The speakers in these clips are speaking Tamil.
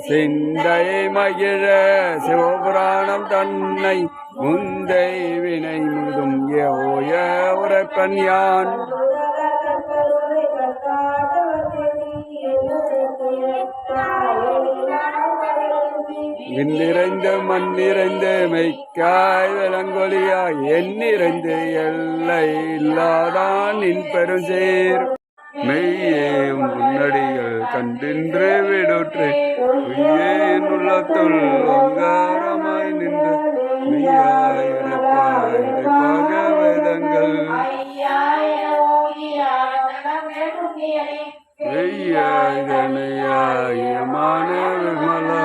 சிந்தை மகிழ சிவபுராணம் தன்னை முந்தை வினை முதும் ஓய உரைப்பன் யான் விண்ணிறைந்த மண் நிறைந்த மெய்க்காய் விலங்கொலியாய் எண்ணிறைந்து எல்லை இல்லாதான் நின் பெருசேர் மெய்யே முன்னடிகள் கண்டின்று விடுற்று உய்யேன் உள்ளத்துள் அங்காரமாய் நின்று மெய்யாய் வேதங்கள் வெய்யாய் தனையாயமான விமலா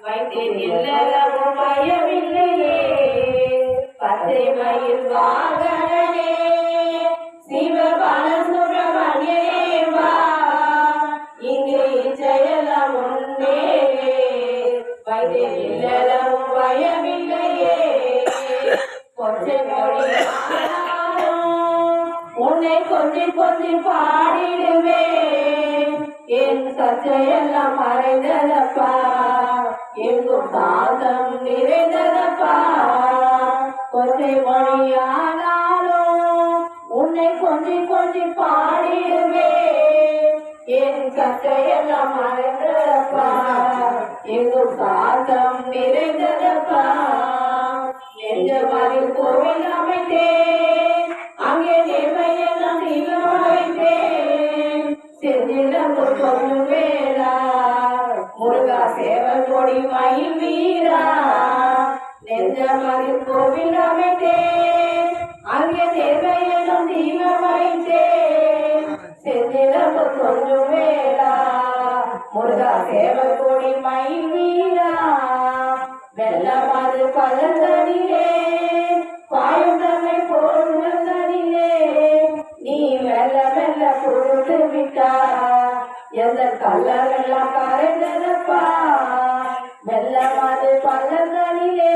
வைத்தேன் எல்லாரும் பயமில்லையே பச்சை மயில் வாகனே சிவபால சுப்பிரமணியேவா இங்கு இச்சையெல்லாம் உண்டே வைத்தேன் எல்லாரும் பயமில்லையே கொச்சை மொழி உன்னை கொஞ்சம் கொஞ்சம் பாடிடுவேன் என் சச்சையெல்லாம் மறைந்ததப்பா எங்கும் சாதம் நிறைந்ததப்பா கொச்சை மொழியானாலும் உன்னை கொஞ்சம் கொஞ்சம் பாடிடுவேன் என் சச்சையெல்லாம் மறைந்ததப்பா எங்கும் சாதம் நிறைந்ததப்பா நெஞ்சமதில் கோவில் அமைத்தேன் அங்கே நேர்மையெல்லாம் தீவிரம் வைத்தேன் செஞ்சிடம் கொஞ்சம் வேளா முருகா சேவல் கொடி மயில் வீரா நெஞ்சமதில் கோவில் அமைத்தேன் அங்கே நேர்மையெல்லாம் தீவிரம் வைத்தேன் செஞ்சிடம் கொஞ்சம் வேளா முருகா சேவல் கொடி மயில் வீரா வெள்ளமாது பழந்தனிலே பாயும் தன்னை போர்ந்தனிலே நீ மெல்ல மெல்ல கொடுத்து விட்டா எந்த கல்லவெல்லாம் கரைந்ததப்பா வெள்ளமாது பழந்தனிலே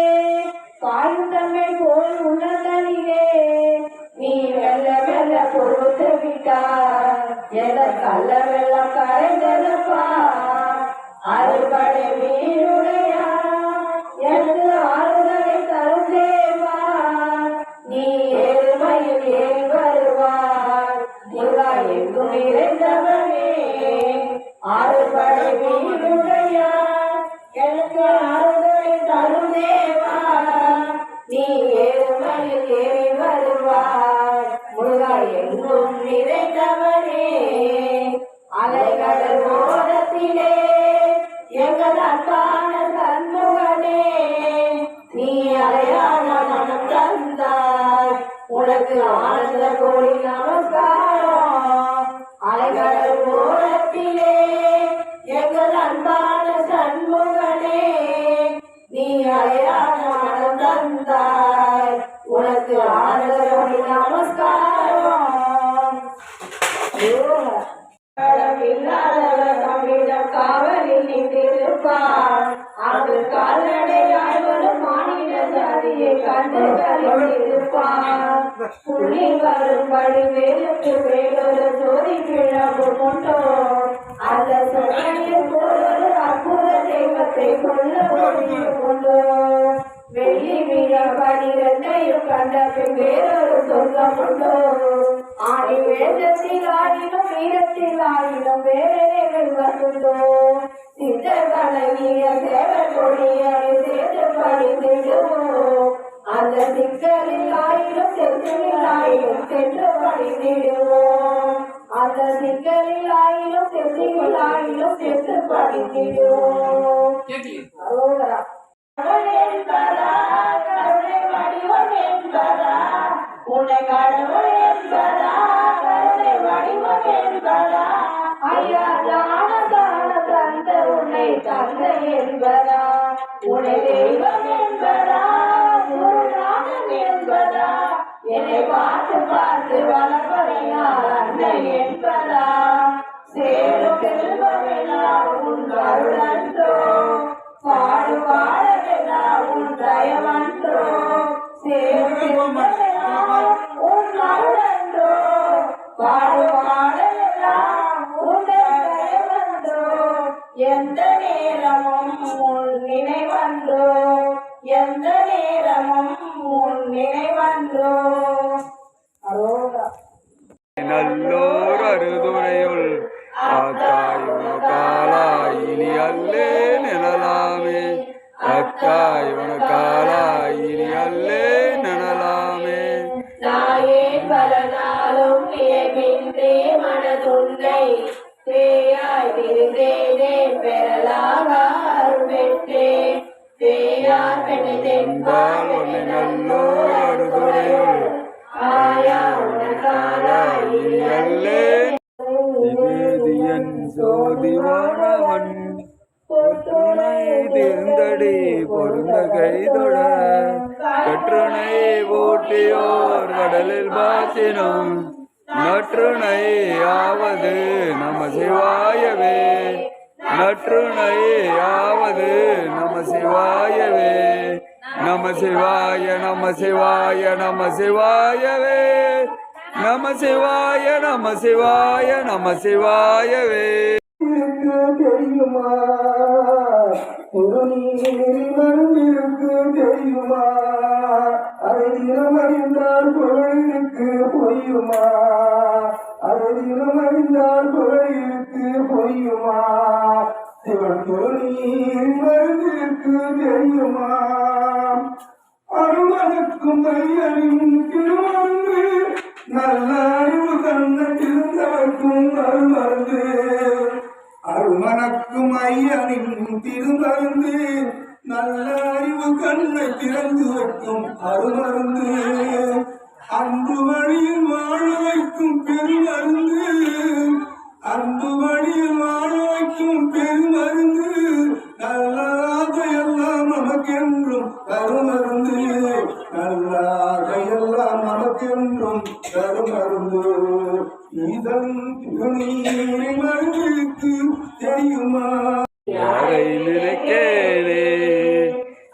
பாயும் தன்னை போல் உள்ளதனிலே நீ மெல்ல மெல்ல கொடுத்து விட்டா எந்த கல்லவெல்லாம் கரைந்ததப்பா அறுபடை வீருடையா எனக்கு ஆறுதலை தரும் தேவா நீ ஏழ்மையில் ஏறி வருவாய் முருகா எங்கும் நிறைந்தவனே ஆறுபடை வீருடையா எனக்கு ஆறுதலை தரும் தேவா நீ ஏழ்மையில் ஏறி வருவாய் முருகா எங்கும் நிறைந்தவனே அலைகடல் ஓரத்திலே எங்கள் அன்பான சண்முகனே நீ அலையான மனம் தந்தாய் உனக்கு ஆனந்த கோடி நமஸ்காரம் அலைகடல் ஓரத்திலே எங்கள் அன்பான சண்முகனே நீ அலையான மனம் தந்தாய் உனக்கு ஆனந்த கோடி நமஸ்காரம் இல்லாதவர் நம்மிடம் காவலில் நின்றிருப்பார் அங்கு கால்நடையாய் வரும் மாநில ஜாதியை கண்டு கழிந்திருப்பார் புள்ளி வரும்படி வேலுக்கு வேறொரு ஜோதி கிழம்பு கொண்டோ அந்த சொன்னையில் ஒரு அற்புத தெய்வத்தை சொல்ல முடியும் உண்டோ வெள்ளி மிக 12ஐயும் கண்ட பின் வேறொரு சொர்க்கம் உண்டோ ஆடி வேஷத்தில் ஆயினும் வீரத்தில் ஆயினும் வேறே வெல்வதுண்டோ சித்தர்களைய சேவர் கொடியை சேர்த்து படித்திடுவோம் அந்த சிக்கலில் ஆயினும் செற்றில் ஆயினும் சென்று படித்திடுவோம் அந்த சிக்கலில் ஆயினும் செற்றில் ஆயினும் சென்று படித்திடுவோம் கடவுள் என்பதா கருணை வடிவம் என்பதா உன்னை கடவுள் என்பதா கருணை வடிவம் என்பதா ஐயா தான தந்த உன்னை தந்தை என்பதா உன்னை தெய்வம் என்பதா குருநாதன் என்பதா என்னை பார்த்து பார்த்து வளர்ப்பதையால் அன்னை என்பதா சேரும் செல்வமெல்லாம் உன் கருணன்றோ பாடு பாடமெல்லாம் உன் தயவன்றோ சேரும் செல்வமெல்லாம் உன் கருணன்றோ பாடு பாடமெல்லாம் உன் தயவன்றோ எந்த நேரமும் உன் நினைவன்றோ எந்த நேரமும் உன் நினைவன்றோ அரோகா நல்லோர் அருதுரையுள் ஆத்தாயுன காலாய் இனி அல்லே நிழலாமே அக்காயுன காலாய் இனி அல்லே நிழலாமே நாயே பல நாளும் நியமின்றே மனதுன்னை பேயாய் திருந்தேனே பெறலாக அருள்பெற்றே பேயார் பெண்ணை தென்பால் உன்னை நல்லோர் அருதுரையுள் ஆயா உனக்காலாய் இனி அல்லே நிவேதியன் சோதிவானவன் பொற்றுணை திருந்தடி பொருந்த கைதொட கற்றுணை ஊட்டியோர் கடலில் பாசினும் நற்றுணை ஆவது நம சிவாயவே நற்றுணை ஆவது நம சிவாயவே நம சிவாய நம சிவாய நம சிவாயவே நம சிவாய நம சிவாய நம சிவாயவே தெரியுமா ஒரு நீரில் மருந்திருக்கு தெரியுமா அதை தினம் அறிந்தால் பொருளுக்கு பொய்யுமா அதை தினம் அறிந்தால் பொருளுக்கு பொய்யுமா சிவன் ஒரு நீரில் மருந்திருக்கு தெரியுமா அருமனுக்கும் ஐயனின் திருமருந்து நல்ல அறிவு கண்ண திருந்தவர்க்கும் அருமருந்து அருமனக்கும் ஐயனின் திருமருந்து நல்ல அறிவு கண்ணை திறந்து வைக்கும் அருமருந்து அன்பு வழியில் வாழ வைக்கும் பெருமருந்து அன்பு வழியில் வாழ வைக்கும் பெருமருந்து நல்லாக எல்லாம் நமக்கென்றும் கருமருந்து நல்லாக எல்லாம் நமக்கென்றும் கருமருந்து இதன் திருநீரை மருந்துக்கு தெரியுமா யாரை நினைக்கேனே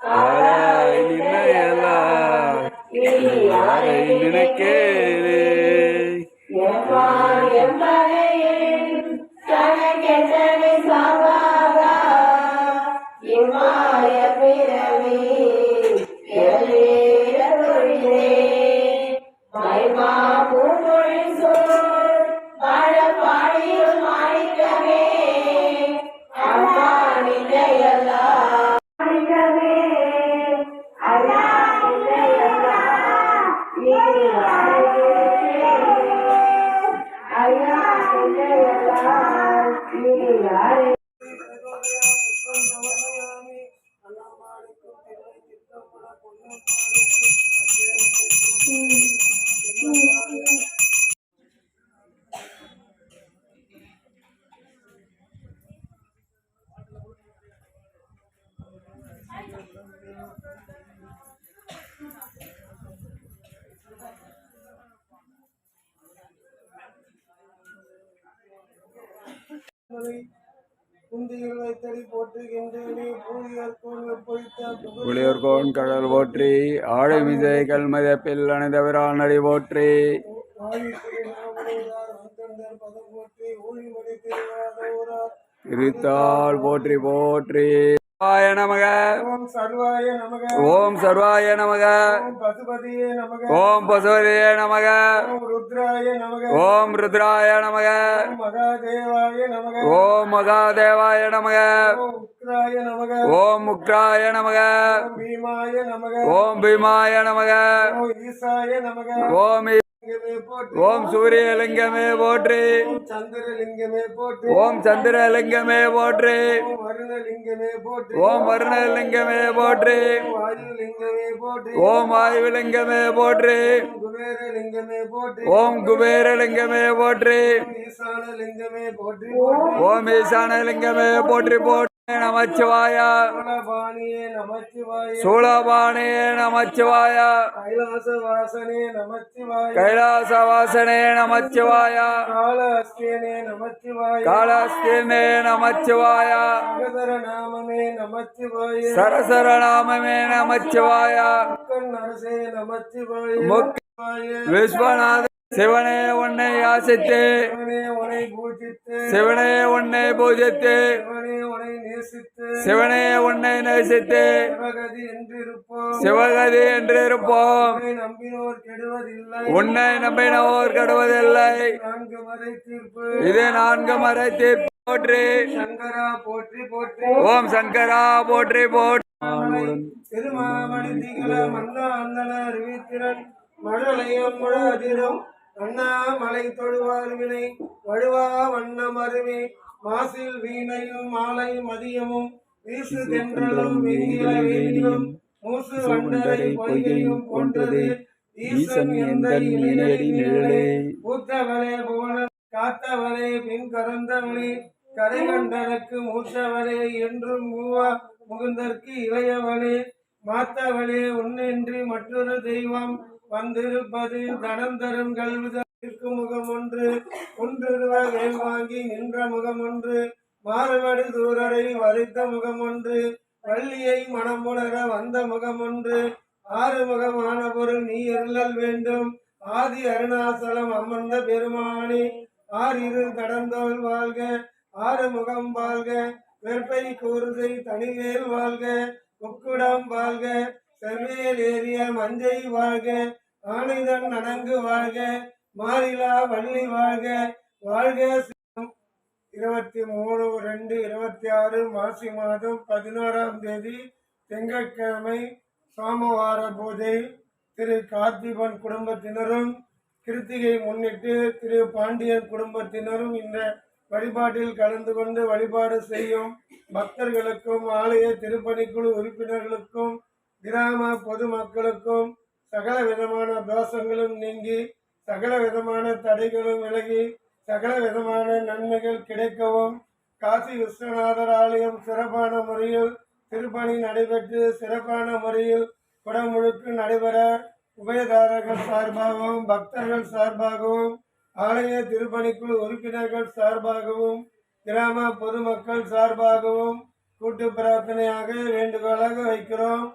யாராய் நினையலா யாரை நினைக்கேனே குந்தியில் வைத்தடி போற்றுகின்றேனே பூரியர்கோன் பொய்த்த புலியூர்கோன் கடல் போற்றி ஆழிமிசை கல்மதப்பில் அணைந்தவரால் நடி போற்றி பதம் போற்றி ஊழிமணி திருவாதூரார் இருத்தாள் போற்றி போற்றி. சிவாய நமக. ஓம் சர்வாய நமக. ஓம் சர்வாய நமக. ஓம் பசுபதியே நமக. ஓம் பசுபதியே நமக. ஓம் ருத்ராய நமக. ஓம் ருத்ராய நமக. ஓம் மகாதேவாய நமக. ஓம் மகாதேவாய நமக. ஓம் உக்ராய நமக. ஓம் முக்ராய நமக. ஓம் பீமாய நமக. ஓம் பீமாய நமக. ஓம் ஈசாய நமக. ஓம் லிங்கமே போற்றி. ஓம் சூரியலிங்கமே போற்றி. ஓம் சந்திரலிங்கமே போற்றி. ஓம் சந்திரலிங்கமே போற்றி. ஓம் வருணலிங்கமே போற்றி. ஓம் வருணலிங்கமே போற்றி. ஓம் வாயுலிங்கமே போற்றி. ஓம் வாயுலிங்கமே போற்றி. ஓம் குபேரலிங்கமே போற்றி. ஓம் குபேரலிங்கமே போற்றி. ஓம் ஈசானலிங்கமே போற்றி. ஓம் ஈசானலிங்கமே போற்றி போற்றி. நமச்சிவாய. சூலபாணியே நமச்சிவாய. சூலபாணியே நமச்சிவாய. கைலாசவாசனே நமச்சிவாய. கைலாசவாசனே நமச்சிவாய. காலஹஸ்தியனே நமச்சிவாய. காலஸ்தினே நமச்சிவாய. சகதர நாமமே நமச்சிவாய. சரசர நாமமே நமச்சிவாய. முக்கன் அரசே நமச்சிவாய. முக்க விஸ்வநாத. சிவனே உன்னை யாசித்து. சிவனே உனை பூஜித்து. சிவனே உன்னை பூஜித்து. சிவனே உனை நேசித்து. சிவனே உன்னை நேசித்து. சிவகதி என்றிருப்போம். சிவகதி என்றிருப்போம். உன்னை நம்பினோர் கெடுவதில்லை. உன்னை நம்பினோர் கெடுவதில்லை. நான்கு மறை தீர்ப்பு. இது நான்கு மறை தீர்ப்பு போற்றி. சங்கரா போற்றி போற்றி. ஓம் சங்கரா போற்றி போற்றி. திருமாமணி திகழ மன்னா அந்தன அறிவித்திரன் மழலையும் முழதிரும் அண்ணாமலை தொழுவார் வினை வழுவா வண்ணம் அருவி மாசில் வீணையும் மாலை மதியமும் வீசு தென்றலும் வீங்கில வேணியும் மூசு வண்டரை பொய்கையும் போன்றது ஈசன் எந்த இணையடி நிழலே. பூத்தவளே புவன காத்தவளே பின் கறந்தவளே கரை கண்டனுக்கு மூத்தவளே என்றும் மூவா முகுந்தற்கு இளையவளே மாத்தவளே உன்னின்றி மற்றொரு தெய்வம் வந்திருப்பது தனம் தரும் கல்விதற்கு முகம் ஒன்று ஒன்றுருவ வேல் வாங்கி நின்ற முகம் ஒன்று மாறுபடு தூரரை வரித்த முகம் ஒன்று வள்ளியை மனமுணர வந்த முகம் ஒன்று ஆறுமுகமான பொருள் நீ இருளல் வேண்டும் ஆதி அருணாசலம் அமர்ந்த பெருமானி ஆறிரு கடந்தோல் வாழ்க ஆறுமுகம் வாழ்க வெற்பை கூறுதை தனிவேல் வாழ்க உக்குடம் வாழ்க செவ்வேல் ஏறிய மஞ்சை வாழ்க ஆணைதன் நனங்கு வாழ்க மாறிலா வள்ளி வாழ்க வாழ்க. 23/2/26 மாசி மாதம் 11ஆம் தேதி திங்கட்கிழமை சோமவார பூஜை. திரு கார்த்திபன் குடும்பத்தினரும் கிருத்திகை முன்னிட்டு திரு பாண்டியன் குடும்பத்தினரும் இந்த வழிபாட்டில் கலந்து கொண்டு வழிபாடு செய்யும் பக்தர்களுக்கும் ஆலய திருப்பணிக்குழு உறுப்பினர்களுக்கும் கிராம பொதுமக்களுக்கும் சகல விதமான தோஷங்களும் நீங்கி சகல விதமான தடைகளும் விலகி சகல விதமான நன்மைகள் கிடைக்கவும் காசி விஸ்வநாதர் ஆலயம் சிறப்பான முறையில் திருப்பணி நடைபெற்று சிறப்பான முறையில் குடமுழுக்கு நடைபெற உபயதாரர்கள் சார்பாகவும் பக்தர்கள் சார்பாகவும் ஆலய திருப்பணிக்குழு உறுப்பினர்கள் சார்பாகவும் கிராம பொதுமக்கள் சார்பாகவும் கூட்டு பிரார்த்தனையாக வேண்டுகோளாக வைக்கிறோம்.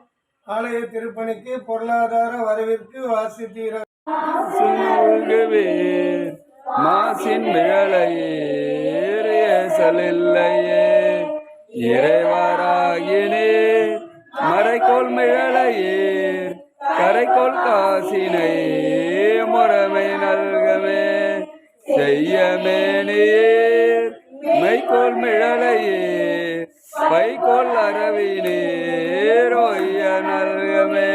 ஆலய திருப்பணிக்கு பொருளாதார வரவிற்கு வாசித்தீர மாசின் மிழலையேசலில்லையே இறைவராகினே மறைக்கோள் மிழலையேர் கரைக்கோள் காசினை முறைமை நல்கமே செய்யமேனியேர் மைக்கோள் மிழலையேர் பைக்கோள் அரவினேர் ஒய்ய நல்கமே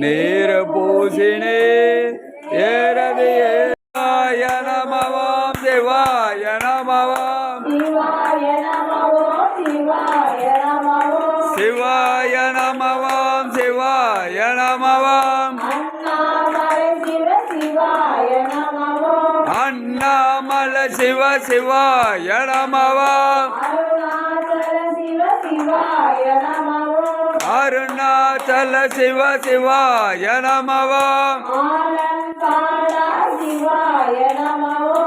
நீர பூசினே ஏறதியே நமவாம் சிவாய நமவாம் சிவாய நமவோ சிவாய நமவோ சிவாய நமவாம் சிவாய நமவாம் அண்ணாமலை சிவ சிவாய நமவோ அண்ணாமலை சிவ சிவாய நமவாம் அருணாச்சல சிவ சிவாய நமவோ அருணாச்சல சிவ சிவாய நமவாம் ஆலங்காடா சிவாய நமவோ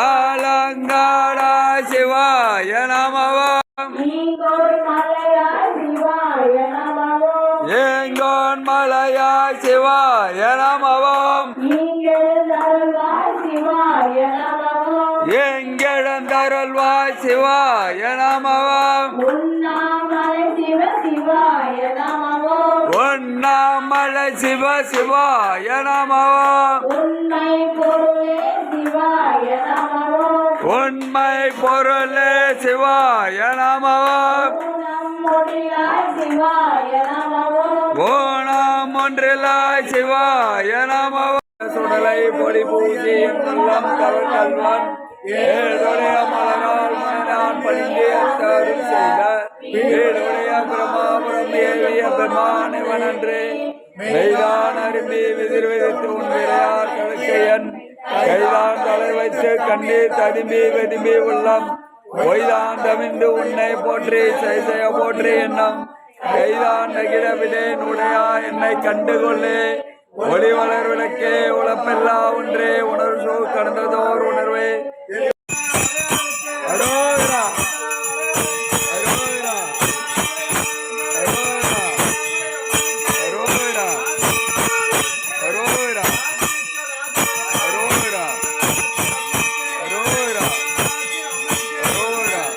ஆலங்காடா சிவாய நமவாம் நீங்கோர் மலையா சிவாய நமவோ ஏங்கோன் மலையாய் சிவாய நமவாம் நீங்கள் அருள்வாய் சிவாய நமவோ எங்கெழுந்தருள்வாய் சிவாய நமவோம் உண்ணாமலை சிவ சிவாய நமவோ உண்ணாமலை சிவ சிவாய நமவோம் உண்மை பொருளே சிவாய நமவோ உண்மை பொருளே சிவாய நமவோம் குணம் முடியாய் சிவாய நமவோ ஓணம் ஒன்றிலாய் சிவாய நமவோம் சுடலை பொடி பூஜை என்னெல்லாம் கல்வான் ஏழுடைய மலரால் மயனான் பணிந்து அத்தாரும் செய்த ஏழுடைய பிரமாபுரம் ஏவிய பெருமான் இவனன்றே மெய்தான் அரும்பி விதிர் விதித்து உன்விரையார் கழுக்கையன் கைதான் தலை வைத்து கண்ணீர் ததும்பி வெதும்பி உள்ளம் பொய்தான் தமிந்து உன்னை போற்றி செய்ய போற்றி எண்ணம் கைதான் நகிட விடேன் உடையா என்னை கண்டுகொள்ளே ஒளி வளர் விளக்கே உழப்பெல்லா ஒன்றே உணர்வு கடந்ததோர் உணர்வே அரோகரா அரோகரா அரோகரா அரோகரா அரோகரா அரோகரா அரோகரா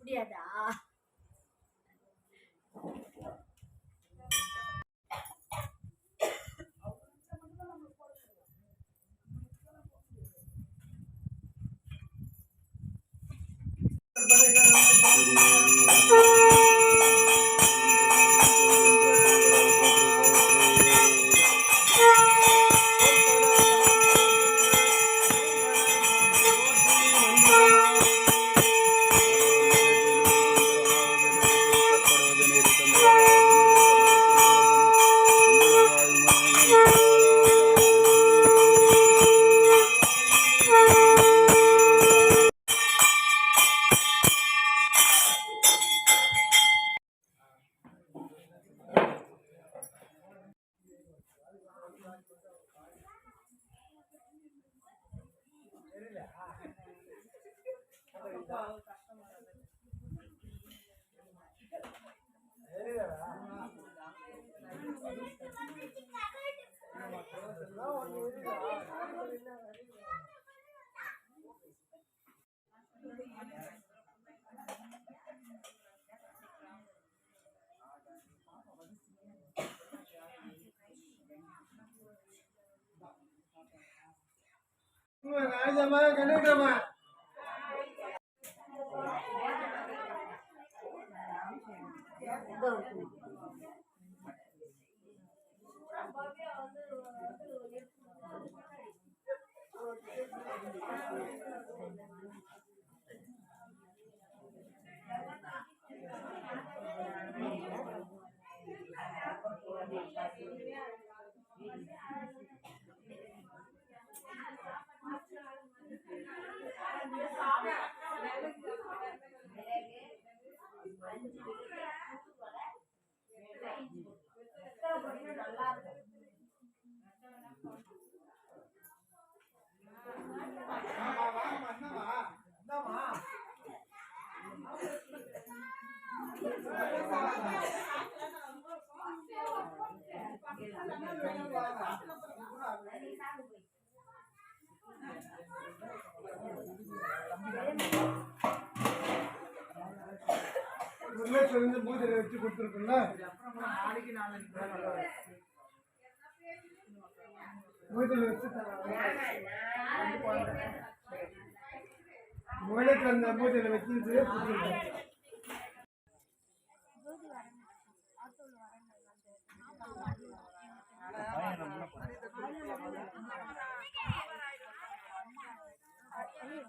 முடியாதா ராஜமா கண்டுட்டமா முருகேஸ்வரன் வந்து பூஜையில வச்சு கொடுத்துருக்குல்ல பூஜையில வச்சு முருகேஸ்வரன் பூஜையில வச்சு கொடுத்துருக்கேன்.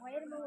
உயர்மா